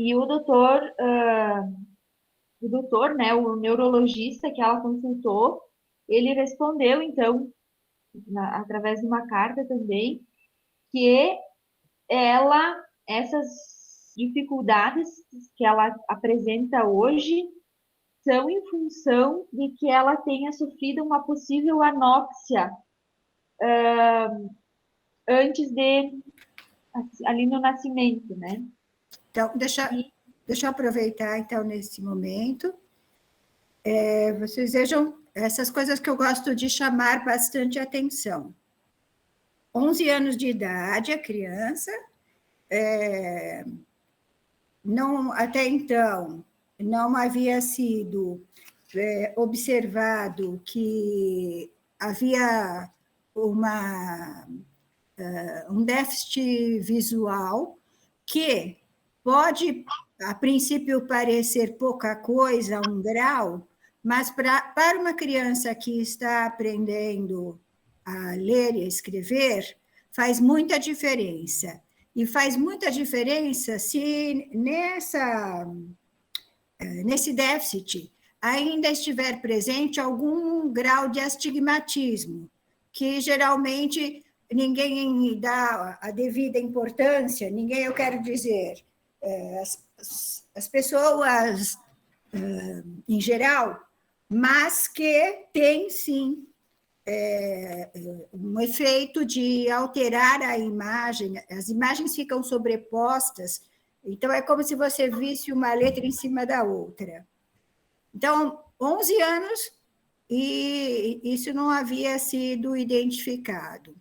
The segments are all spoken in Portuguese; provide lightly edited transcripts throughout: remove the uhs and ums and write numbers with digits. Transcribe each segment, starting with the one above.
E o doutor, né, o neurologista que ela consultou, ele respondeu, então, através de uma carta também, que essas dificuldades que ela apresenta hoje são em função de que ela tenha sofrido uma possível anóxia antes ali no nascimento, né? Então, deixa E, eu aproveitar, então, nesse momento. Vocês vejam essas coisas que eu gosto de chamar bastante atenção. 11 anos de idade, a criança, não, até então, não havia sido observado que havia um déficit visual que pode, a princípio, parecer pouca coisa, 1 grau, mas para uma criança que está aprendendo a ler e a escrever, faz muita diferença. E faz muita diferença se nesse déficit ainda estiver presente algum grau de astigmatismo, que geralmente ninguém dá a devida importância, eu quero dizer, as pessoas em geral, mas que tem sim um efeito de alterar a imagem, as imagens ficam sobrepostas, então é como se você visse uma letra em cima da outra. Então, 11 anos e isso não havia sido identificado.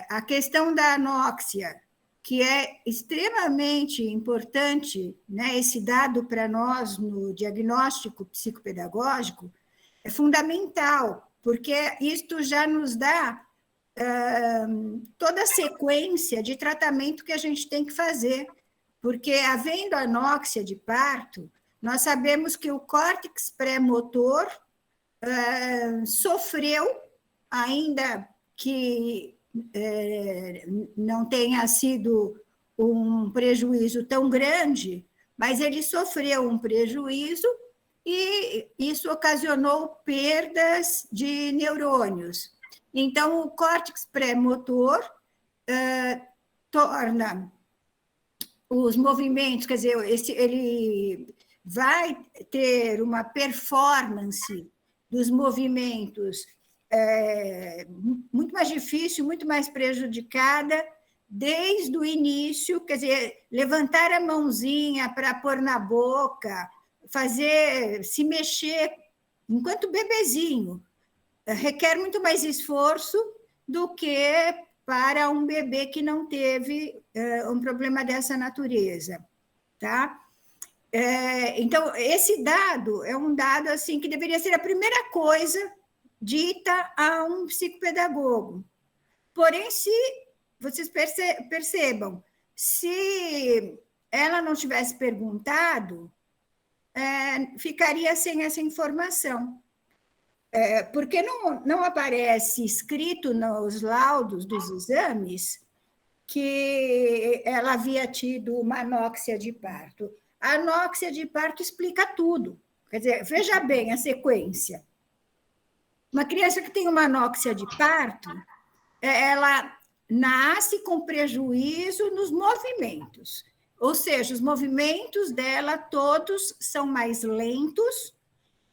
A questão da anóxia, que é extremamente importante, né, esse dado para nós no diagnóstico psicopedagógico, é fundamental, porque isto já nos dá toda a sequência de tratamento que a gente tem que fazer, porque havendo anóxia de parto, nós sabemos que o córtex pré-motor sofreu, ainda que não tenha sido um prejuízo tão grande, mas ele sofreu um prejuízo e isso ocasionou perdas de neurônios. Então, o córtex pré-motor torna os movimentos, quer dizer, ele vai ter uma performance dos movimentos muito mais difícil, muito mais prejudicada desde o início, quer dizer, levantar a mãozinha para pôr na boca, se mexer enquanto bebezinho, requer muito mais esforço do que para um bebê que não teve um problema dessa natureza, tá? Então, esse dado é um dado assim que deveria ser a primeira coisa dita a um psicopedagogo. Porém, se vocês percebam, se ela não tivesse perguntado, ficaria sem essa informação. Porque não aparece escrito nos laudos dos exames que ela havia tido uma anóxia de parto. A anóxia de parto explica tudo. Quer dizer, veja bem a sequência. Uma criança que tem uma anóxia de parto, ela nasce com prejuízo nos movimentos. Ou seja, os movimentos dela todos são mais lentos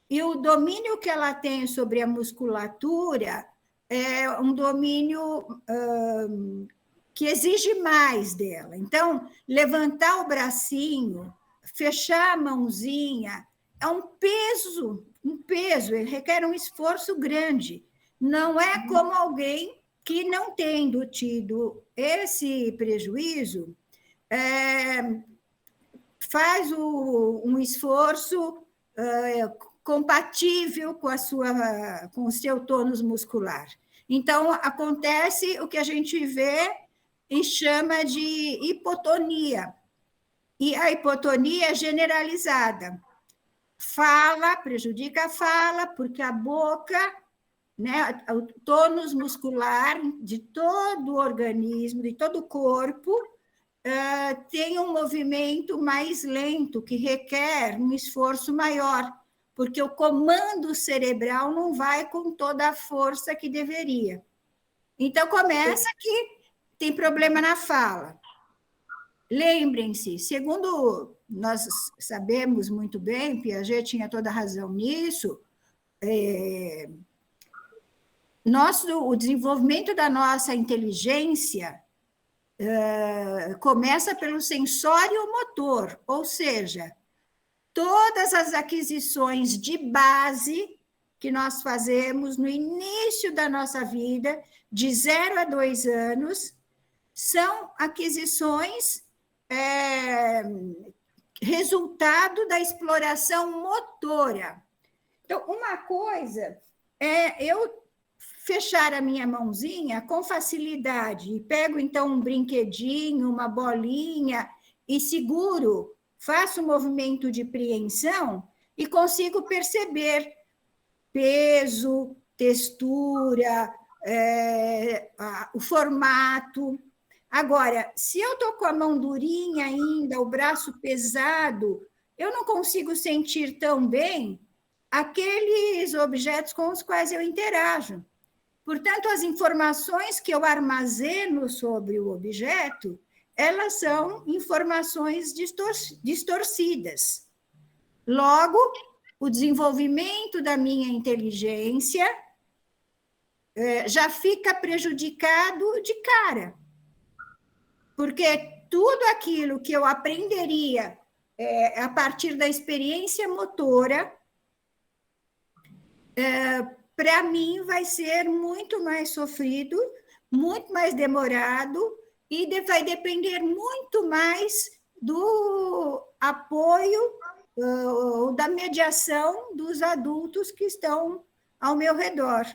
e o domínio que ela tem sobre a musculatura é um domínio que exige mais dela. Então, levantar o bracinho, fechar a mãozinha, é um peso, requer um esforço grande. Não é como alguém que, não tendo tido esse prejuízo, faz um esforço compatível com o seu tônus muscular. Então, acontece o que a gente vê e chama de hipotonia. E a hipotonia é generalizada. Fala, prejudica a fala, porque a boca, né, o tônus muscular de todo o organismo, de todo o corpo, tem um movimento mais lento, que requer um esforço maior, porque o comando cerebral não vai com toda a força que deveria. Então, começa que tem problema na fala. Lembrem-se, segundo nós sabemos muito bem, Piaget tinha toda a razão nisso, o desenvolvimento da nossa inteligência começa pelo sensório motor, ou seja, todas as aquisições de base que nós fazemos no início da nossa vida, de 0 a 2 anos, são aquisições resultado da exploração motora. Então, uma coisa é eu fechar a minha mãozinha com facilidade e pego, então, um brinquedinho, uma bolinha e seguro, faço um movimento de preensão e consigo perceber peso, textura, o formato. Agora, se eu estou com a mão durinha ainda, o braço pesado, eu não consigo sentir tão bem aqueles objetos com os quais eu interajo. Portanto, as informações que eu armazeno sobre o objeto, elas são informações distorcidas. Logo, o desenvolvimento da minha inteligência já fica prejudicado de cara, porque tudo aquilo que eu aprenderia a partir da experiência motora, para mim vai ser muito mais sofrido, muito mais demorado, e vai depender muito mais do apoio, da mediação dos adultos que estão ao meu redor.